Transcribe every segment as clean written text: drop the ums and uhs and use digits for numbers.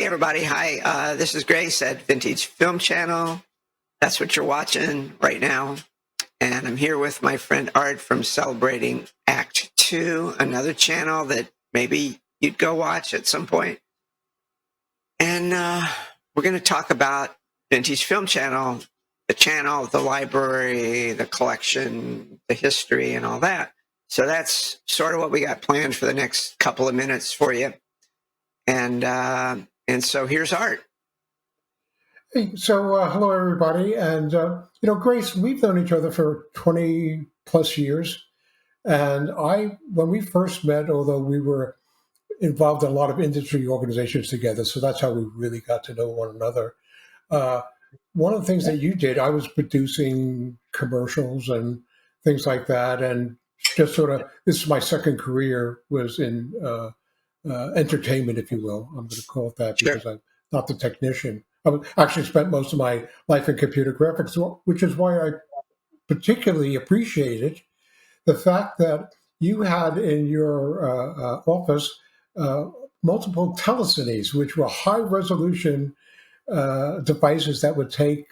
Hey, everybody. Hi. This is Grace at Vintage Film Channel. That's what you're watching right now. And I'm here with my friend Art from Celebrating Act 2, another channel that maybe you'd go watch at some point. And we're going to talk about Vintage Film Channel, the library, the collection, the history, and all that. So that's sort of what we got planned for the next couple of minutes for you. And so here's Art. Hey, so hello, everybody. And, Grace, we've known each other for 20 plus years. And when we first met, although we were involved in a lot of industry organizations together, so that's how we really got to know one another. One of the things that you did, I was producing commercials and things like that. And just sort of, this is my second career, was in entertainment, if you will. I'm going to call it that because I'm not the technician. I actually spent most of my life in computer graphics, which is why I particularly appreciated the fact that you had in your office multiple telecines, which were high-resolution devices that would take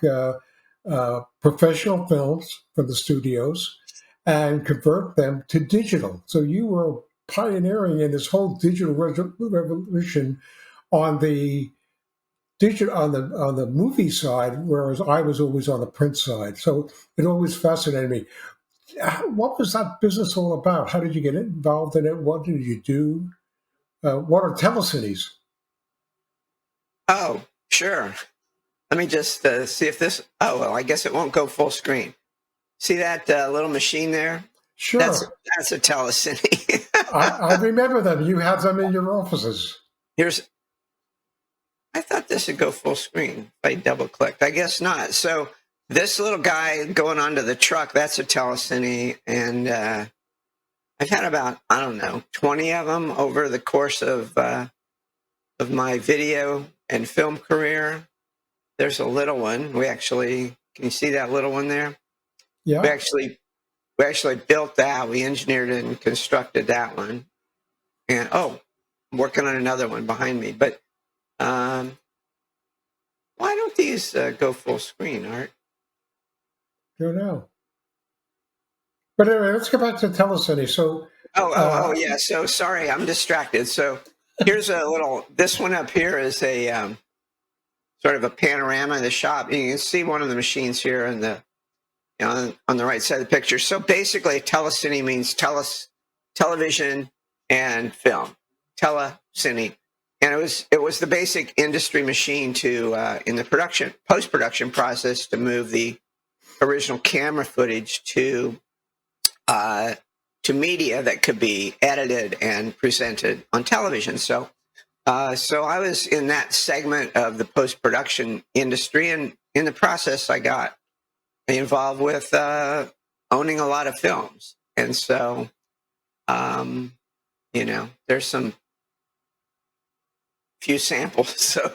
professional films from the studios and convert them to digital. So you were pioneering in this whole digital revolution on the movie side, whereas I was always on the print side. So it always fascinated me. What was that business all about? How did you get involved in it? What did you do? What are telecines? Oh, sure. Let me just see if this. Oh, well, I guess it won't go full screen. See that little machine there? Sure. That's a telecine. I remember them. You had them in your offices. I thought this would go full screen if I double clicked. I guess not. So this little guy going onto the truck, that's a telecine. And I've had about, 20 of them over the course of my video and film career. There's a little one. Can you see that little one there? Yeah. We actually built that. We engineered it and constructed that one. And I'm working on another one behind me. But why don't these go full screen, Art? Don't know. But anyway, let's get back to telecine. So, yeah. So sorry, I'm distracted. So here's this one up here is a sort of a panorama of the shop. You can see one of the machines here on the right side of the picture. So basically, telecine means television and film. Telecine. And it was the basic industry machine to in the post-production process to move the original camera footage to media that could be edited and presented on television. So I was in that segment of the post-production industry, and in the process, I got involved with owning a lot of films. And so, there's some few samples. So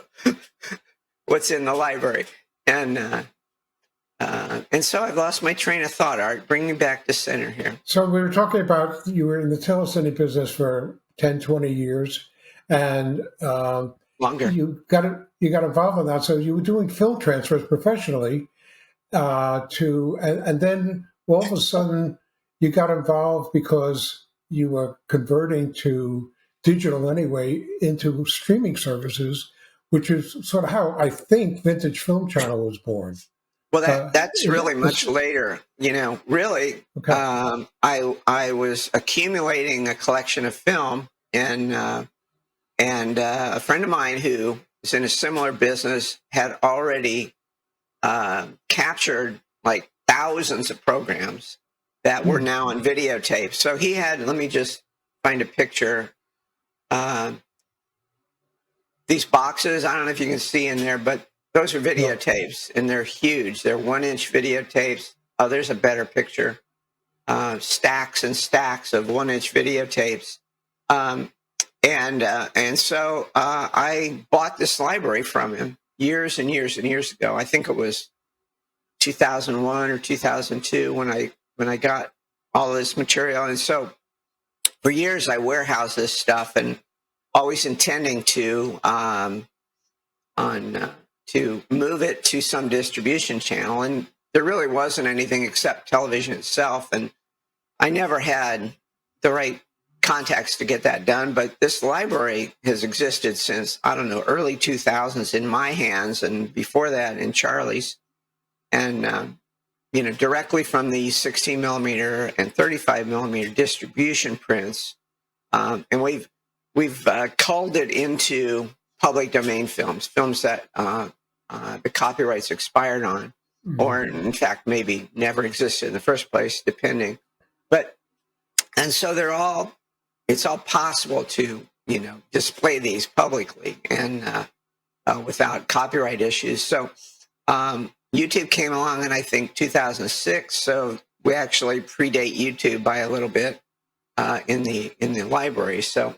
what's in the library. And so I've lost my train of thought, Art. Bring me back to center here. So we were talking about you were in the telecine business for 10, 20 years. And longer. You got involved in that. So you were doing film transfers professionally and then all of a sudden you got involved because you were converting to digital anyway into streaming services, which is sort of how I think Vintage Film Channel was born. Well, that's really much later. Really, okay. I was accumulating a collection of film, and a friend of mine who is in a similar business had already captured like thousands of programs that were now on videotape. So he had, let me just find a picture. These boxes, I don't know if you can see in there, but those are videotapes, and they're huge. They're 1-inch videotapes. Oh, there's a better picture. Stacks and stacks of 1-inch videotapes. And so I bought this library from him years and years and years ago. I think it was 2001 or 2002 when I got all of this material. And so for years I warehoused this stuff and always intending to to move it to some distribution channel, and there really wasn't anything except television itself. And I never had the right contacts to get that done. But this library has existed since, I don't know, early 2000s in my hands, and before that in Charlie's. And directly from the 16 millimeter and 35 millimeter distribution prints, and we've culled it into public domain films that the copyrights expired on, or in fact maybe never existed in the first place, depending. And so it's all possible to display these publicly and without copyright issues. So YouTube came along in, I think, 2006. So we actually predate YouTube by a little bit in the library. So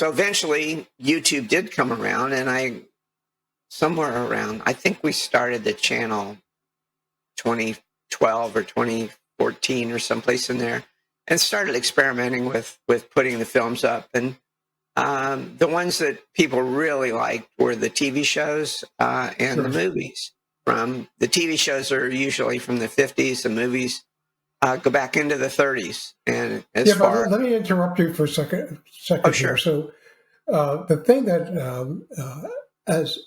eventually YouTube did come around, and I think we started the channel 2012 or 2014 or someplace in there, and started experimenting with putting the films up. And the ones that people really liked were the TV shows and the movies. From the TV shows are usually from the 50s. The movies go back into the 30s. And let me interrupt you for a second oh, sure. here. So the thing that, as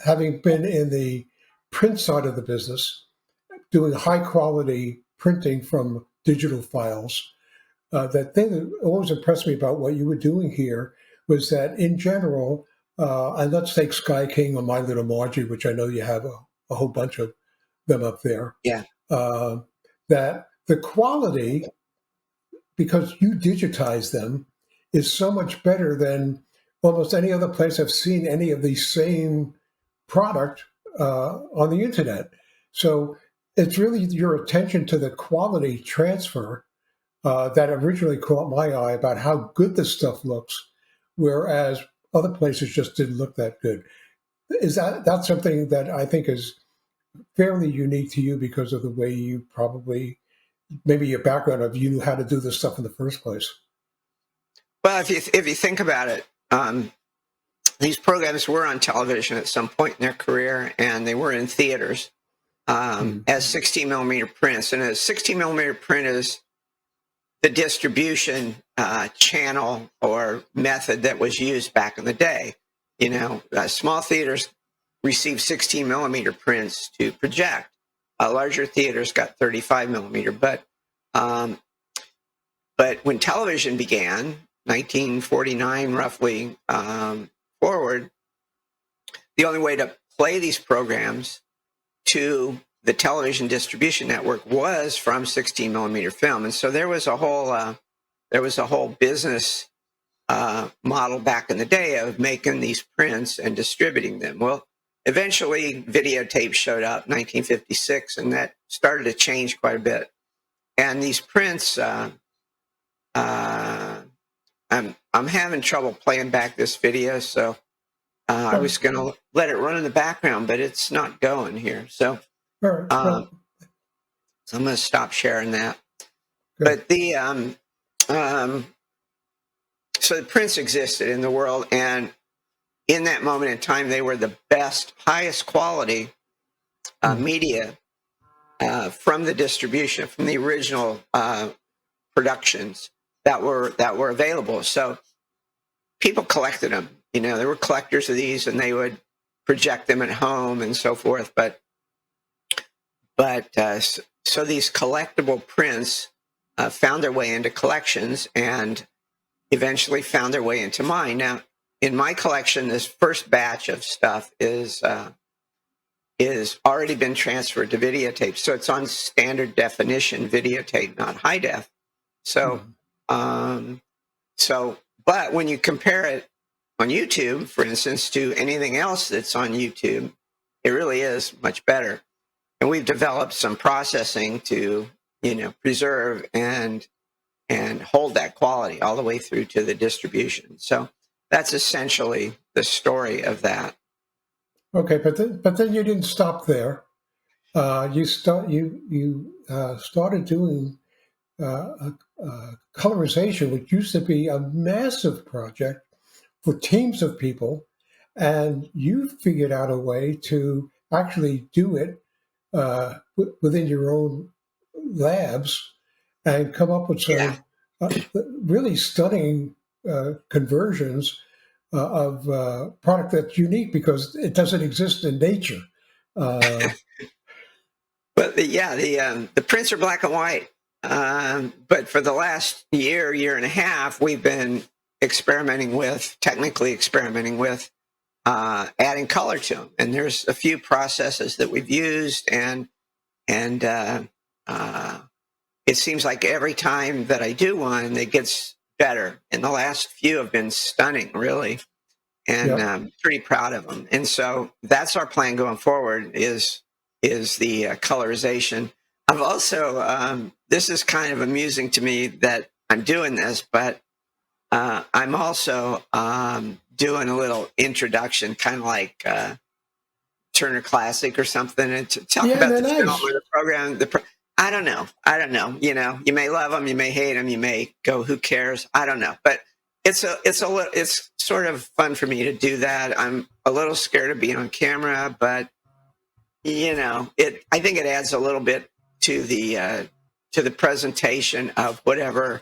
having been in the print side of the business, doing high quality printing from digital files, that thing that always impressed me about what you were doing here was that in general, and let's take Sky King or My Little Margie, which I know you have a whole bunch of them up there. Yeah. That the quality, because you digitize them, is so much better than almost any other place I've seen any of the same product on the internet. So it's really your attention to the quality transfer that originally caught my eye about how good this stuff looks, whereas other places just didn't look that good. That's something that I think is fairly unique to you because of the way you probably, maybe your background of you knew how to do this stuff in the first place. Well, if you think about it, these programs were on television at some point in their career, and they were in theaters as 16 millimeter prints. And a 16 millimeter print is the distribution channel or method that was used back in the day. Small theaters received 16 millimeter prints to project. Larger theaters got 35 millimeter. But when television began, 1949 roughly forward, the only way to play these programs to the television distribution network was from 16 millimeter film. And so there was a whole business model back in the day of making these prints and distributing them. Well, eventually videotape showed up in 1956, and that started to change quite a bit. And these prints, I'm having trouble playing back this video, so I was going to let it run in the background, but it's not going here. So, so I'm going to stop sharing that. Good. But so the prints existed in the world, and in that moment in time, they were the best, highest quality media from the distribution, from the original productions that were available. So people collected them. There were collectors of these, and they would project them at home and so forth. But so these collectible prints found their way into collections, and eventually found their way into mine. Now, in my collection, this first batch of stuff is already been transferred to videotape, so it's on standard definition videotape, not high def. So, but when you compare it on YouTube, for instance, to anything else that's on YouTube, it really is much better. And we've developed some processing to, preserve and hold that quality all the way through to the distribution. So that's essentially the story of that. Okay, but then you didn't stop there. You started doing colorization, which used to be a massive project for teams of people, and you figured out a way to actually do it within your own labs and come up with Yeah. some really stunning conversions of product that's unique because it doesn't exist in nature. Uh, But the prints are black and white. But for the last year and a half, we've been technically experimenting with adding color to them. And there's a few processes that we've used, and it seems like every time that I do one, it gets better. And the last few have been stunning, really, and yeah, I'm pretty proud of them. And so that's our plan going forward is the colorization. I've also this is kind of amusing to me that I'm doing this, but I'm also doing a little introduction, kind of like Turner Classic or something, and to talk yeah, about they're the film nice. or the program. I don't know. I don't know. You know, you may love them, you may hate them, you may go, "Who cares?" I don't know, but it's sort of fun for me to do that. I'm a little scared of being on camera, but you know, I think it adds a little bit to the presentation of whatever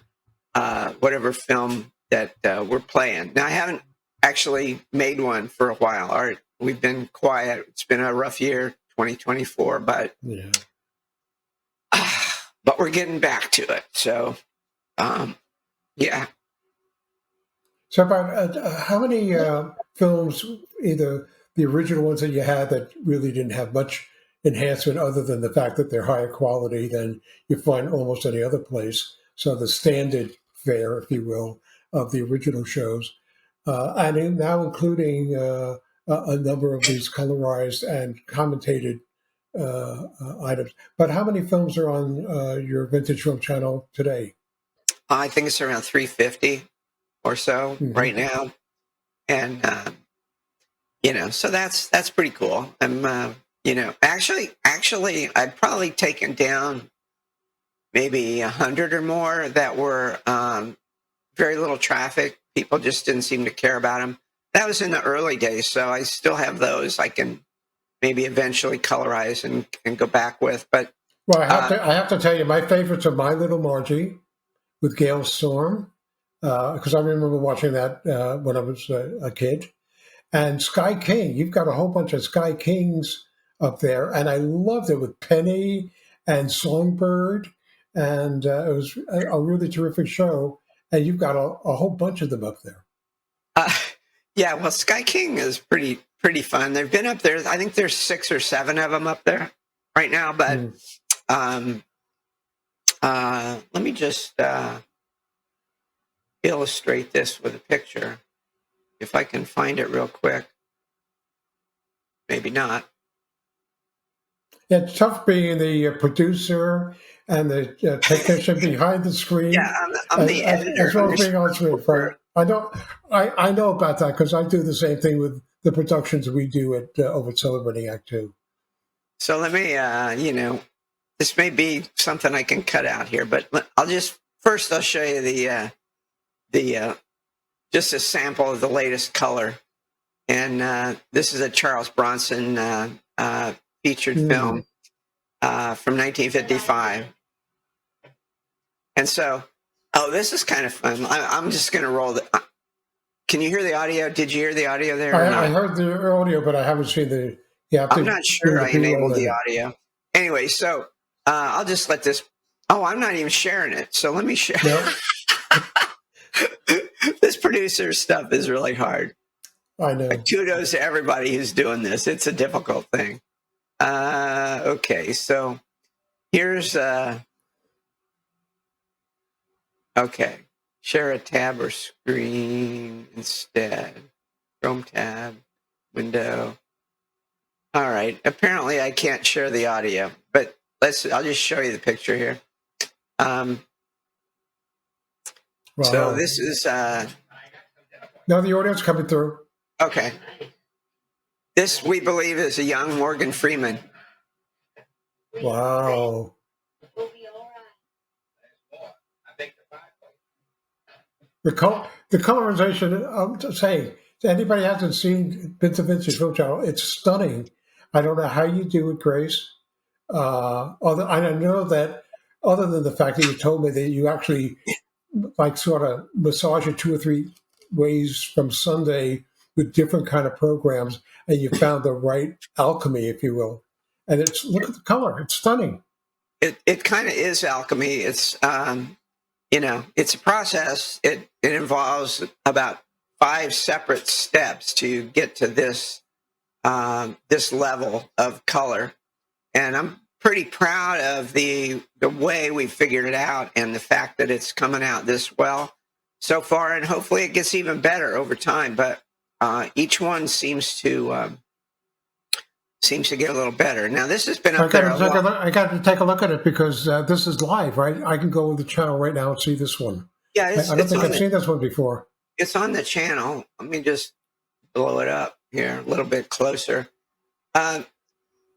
film that we're playing. Now, I haven't actually made one for a while. We've been quiet. It's been a rough year, 2024, Yeah. but we're getting back to it. So, yeah. So, about how many films, either the original ones that you had that really didn't have much enhancement other than the fact that they're higher quality than you find almost any other place? So, the standard fare, if you will, of the original shows, now including a number of these colorized and commentated items. But how many films are on your Vintage Film channel today? I think it's around 350 or so Hmm. right now. And, you know, so that's pretty cool. I'm, you know, actually, I've probably taken down maybe 100 or more that were very little traffic. People just didn't seem to care about them. That was in the early days, so I still have those. I can maybe eventually colorize and go back with. But Well, uh, I have to tell you, my favorites are My Little Margie with Gail Storm, because I remember watching that when I was a kid. And Sky King, you've got a whole bunch of Sky Kings up there, and I loved it with Penny and Songbird, and it was a really terrific show. And you've got a whole bunch of them up there. uh, yeah, well, Sky King is pretty fun. They've been up there. I think there's 6 or 7 of them up there right now. But Mm. um, let me just illustrate this with a picture if I can find it real quick. Maybe not. Yeah, it's tough being the producer and the technician behind the Yeah, screen, I'm the editor. as well I'm as being on screen. Right? I know about that because I do the same thing with the productions we do at over at Celebrating Act Two. So let me, you know, this may be something I can cut out here, but I'll show you the just a sample of the latest color, and this is a Charles Bronson featured Mm. film from 1955, and so this is kind of fun. I'm just going to roll the. Can you hear the audio? Did you hear the audio there or I not? heard the audio, but I haven't seen the. You have I'm to not sure bring the I B-roll enabled the in. audio. Anyway, so I'll just let this. Oh, I'm not even sharing it. So let me share. No, This producer stuff is really hard. I know. Kudos to everybody who's doing this. It's a difficult thing. Okay, so here's okay. Share a tab or screen instead. Chrome tab, window. All right. Apparently, I can't share the audio, but I'll just show you the picture here. Um, so Wow. this is Now the audio's coming through. okay. This we believe is a young Morgan Freeman. Wow. The colorization, I'm just saying, anybody hasn't been to Vintage Film Channel, it's stunning. I don't know how you do it, Grace. I know that other than the fact that you told me that you actually like sort of massage it 2 or 3 ways from Sunday with different kind of programs, and you found the right alchemy, if you will. And look at the color; it's stunning. It kind of is alchemy. It's it's a process. It involves about 5 separate steps to get to this level of color, and I'm pretty proud of the way we figured it out and the fact that it's coming out this well so far, and hopefully it gets even better over time. But each one seems to get a little better. Now this has been up there. I got to take a look at it because this is live, right? I can go to the channel right now and see this one. Yeah, I don't think I've seen this one before. It's on the channel. Let me just blow it up here a little bit closer.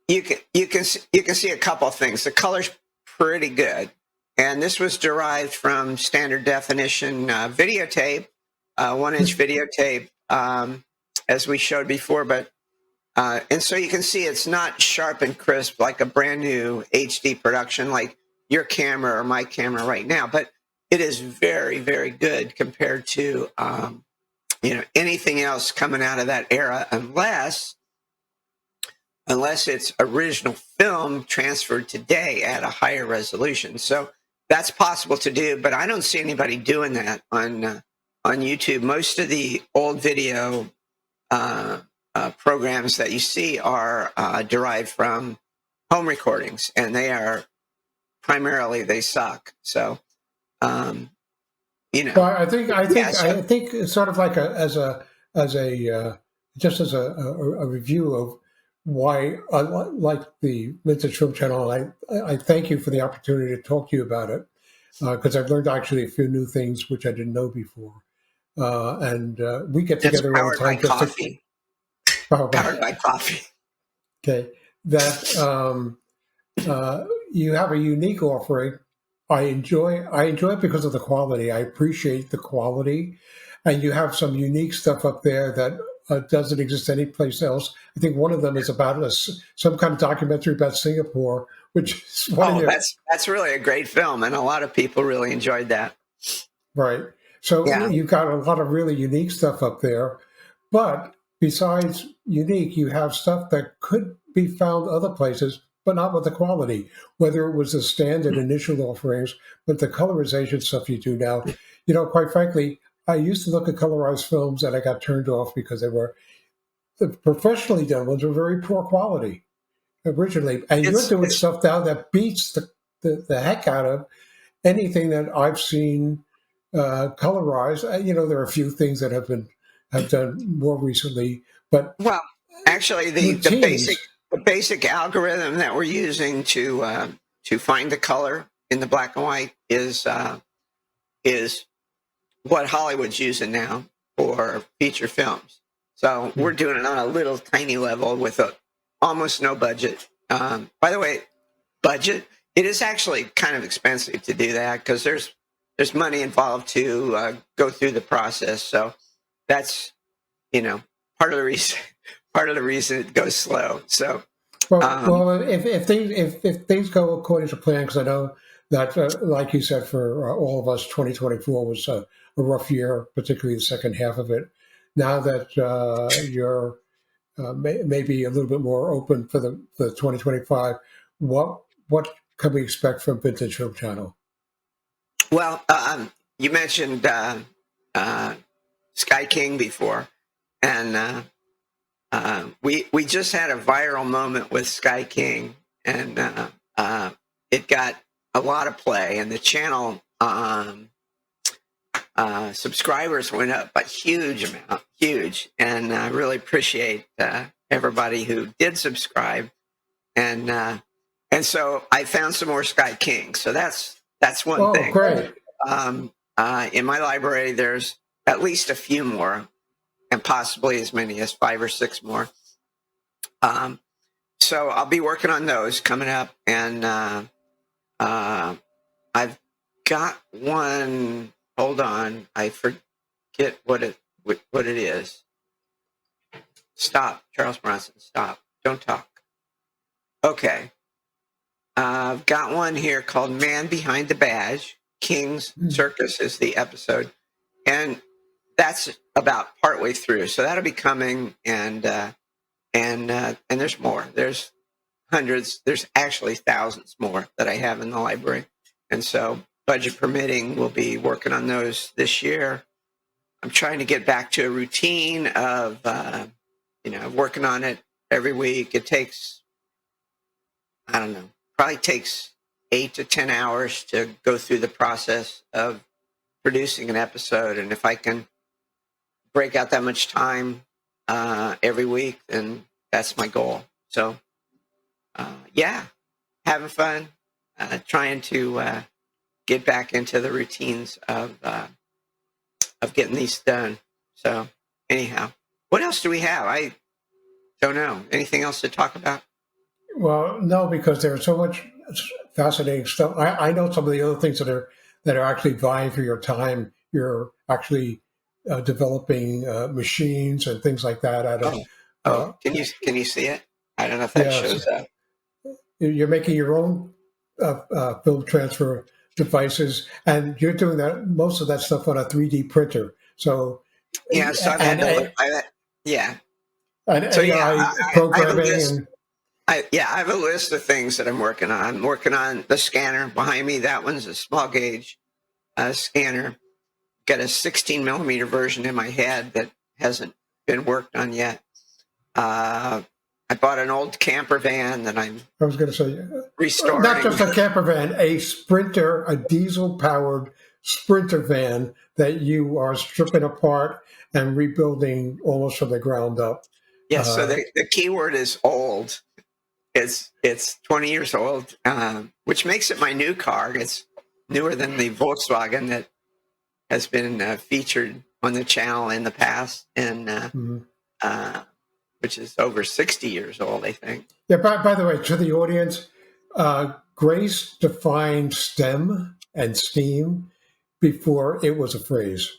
You can see a couple of things. The color's pretty good, and this was derived from standard definition videotape, 1-inch videotape, as we showed before. But and so you can see it's not sharp and crisp like a brand new HD production like your camera or my camera right now, but it is very, very good compared to anything else coming out of that era, unless it's original film transferred today at a higher resolution. So that's possible to do, but I don't see anybody doing that on YouTube. Most of the old video programs that you see are derived from home recordings, and they suck. So, Well, I think it's sort of like as a review of why I like the Vintage Film Channel. I thank you for the opportunity to talk to you about it because I've learned actually a few new things which I didn't know before. And we get together all the time. Powered by coffee. Okay, that you have a unique offering. I enjoy it because of the quality. I appreciate the quality, and you have some unique stuff up there that doesn't exist anyplace else. I think one of them is about some kind of documentary about Singapore, which is that's really a great film, and a lot of people really enjoyed that. Right. So you've got a lot of really unique stuff up there, but besides unique, you have stuff that could be found other places, but not with the quality, whether it was the standard initial offerings, but the colorization stuff you do now. Quite frankly, I used to look at colorized films and I got turned off because the professionally done ones were very poor quality originally. And you're doing stuff now that beats the heck out of anything that I've seen colorized. There are a few things that have done more recently, but actually the basic algorithm that we're using to find the color in the black and white is what Hollywood's using now for feature films. So we're doing it on a little tiny level with almost no budget. By the way, budget, it is actually kind of expensive to do that because there's money involved to go through the process. So that's part of the reason it goes slow. So if things go according to plan, because I know that like you said, for all of us, 2024 was a rough year, particularly the second half of it. Now that you're maybe a little bit more open for the 2025, what can we expect from Vintage Film Channel? Well, you mentioned Sky King before, and we just had a viral moment with Sky King, and it got a lot of play, and the channel subscribers went up a huge amount, and I really appreciate everybody who did subscribe, and so I found some more Sky King, so that's one thing. Great. In my library, there's at least a few more, and possibly as many as 5 or 6 more. So I'll be working on those coming up, and I've got one. Hold on, I forget what it is. Stop, Charles Bronson. Stop. Don't talk. Okay. I've got one here called Man Behind the Badge. King's Circus is the episode. And that's about partway through. So that'll be coming, and there's more. There's hundreds. There's actually thousands more that I have in the library. And so, budget permitting, we'll be working on those this year. I'm trying to get back to a routine of, working on it every week. It takes, I don't know, probably takes 8 to 10 hours to go through the process of producing an episode. And if I can break out that much time every week, then that's my goal. So, having fun, trying to get back into the routines of getting these done. So, anyhow, what else do we have? I don't know. Anything else to talk about? Well, no, because there's so much fascinating stuff. I know some of the other things that are actually vying for your time. You're actually developing machines and things like that. Can you see it? I don't know if that shows up. You're making your own film transfer devices, and you're doing that most of that stuff on a 3D printer. So yeah, so I've had to and so AI programming. I have a list of things that I'm working on. I'm working on the scanner behind me. That one's a small gauge scanner. Got a 16 millimeter version in my head that hasn't been worked on yet. I bought an old camper van that I was going to say restoring. Not just a camper van, a Sprinter, a diesel-powered Sprinter van that you are stripping apart and rebuilding almost from the ground up. Yeah. So the key word is old. It's 20 years old, which makes it my new car. It's newer than the Volkswagen that has been featured on the channel in the past, and which is over 60 years old, I think. Yeah. By the way, to the audience, Grace defined STEM and STEAM before it was a phrase.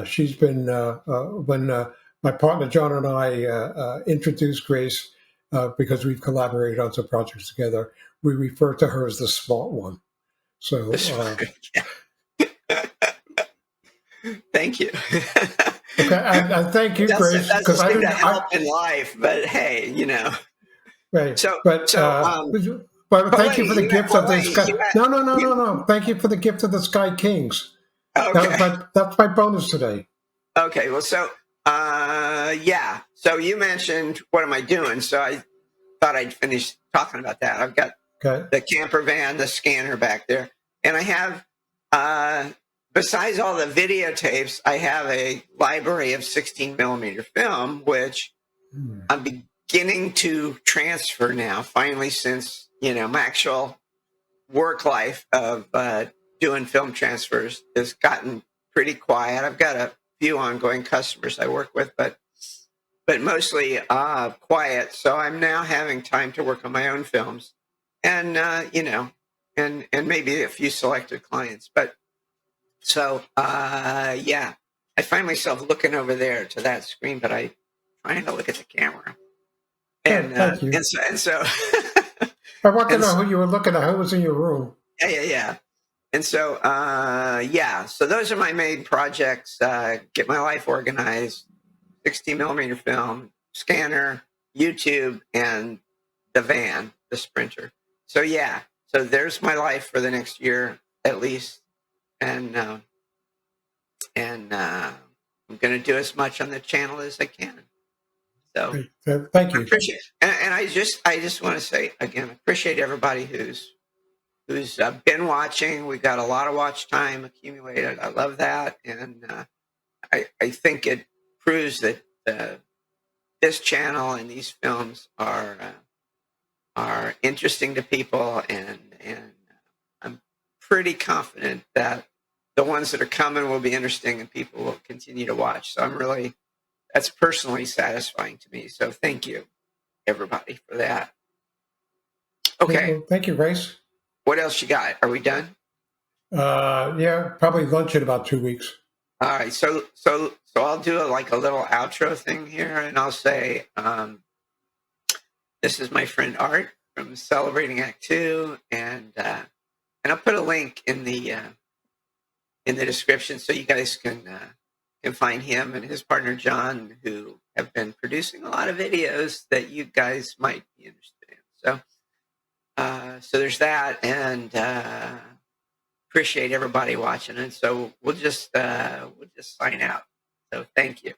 She's been when my partner John and I introduced Grace. Because we've collaborated on some projects together, we refer to her as the smart one. So, thank you. Okay, and thank you, Grace, because I didn't help in life. But hey, right. But thank you for the gift of the Sky. No. Thank you for the gift of the Sky Kings. Okay. That's my bonus today. Okay. Well, so. So you mentioned what am I doing? So I thought I'd finish talking about that. I've got the camper van, the scanner back there, and I have, besides all the videotapes, I have a library of 16 millimeter film, which I'm beginning to transfer now. Finally, since my actual work life of doing film transfers has gotten pretty quiet. I've got a few ongoing customers I work with, but mostly quiet. So I'm now having time to work on my own films, and and maybe a few selected clients. But so I find myself looking over there to that screen, but I'm trying to look at the camera. And thank you. And so I want to know who you were looking at. Who was in your room? Yeah. And so, so those are my main projects. Get my life organized, 16 millimeter film, scanner, YouTube, and the van, the Sprinter. So, so there's my life for the next year at least. And I'm going to do as much on the channel as I can. So thank you. I appreciate, and I just want to say again, I appreciate everybody who's been watching. We've got a lot of watch time accumulated. I love that. And I think it proves that this channel and these films are interesting to people. And I'm pretty confident that the ones that are coming will be interesting and people will continue to watch. So that's personally satisfying to me. So thank you, everybody, for that. Okay. Well, thank you, Grace. What else you got? Are we done? Probably lunch in about 2 weeks. All right, so I'll do a little outro thing here, and I'll say, this is my friend Art from Celebrating Act Two, and I'll put a link in the description so you guys can find him and his partner John, who have been producing a lot of videos that you guys might be interested in. So there's that, and appreciate everybody watching, and so we'll just sign out. So thank you.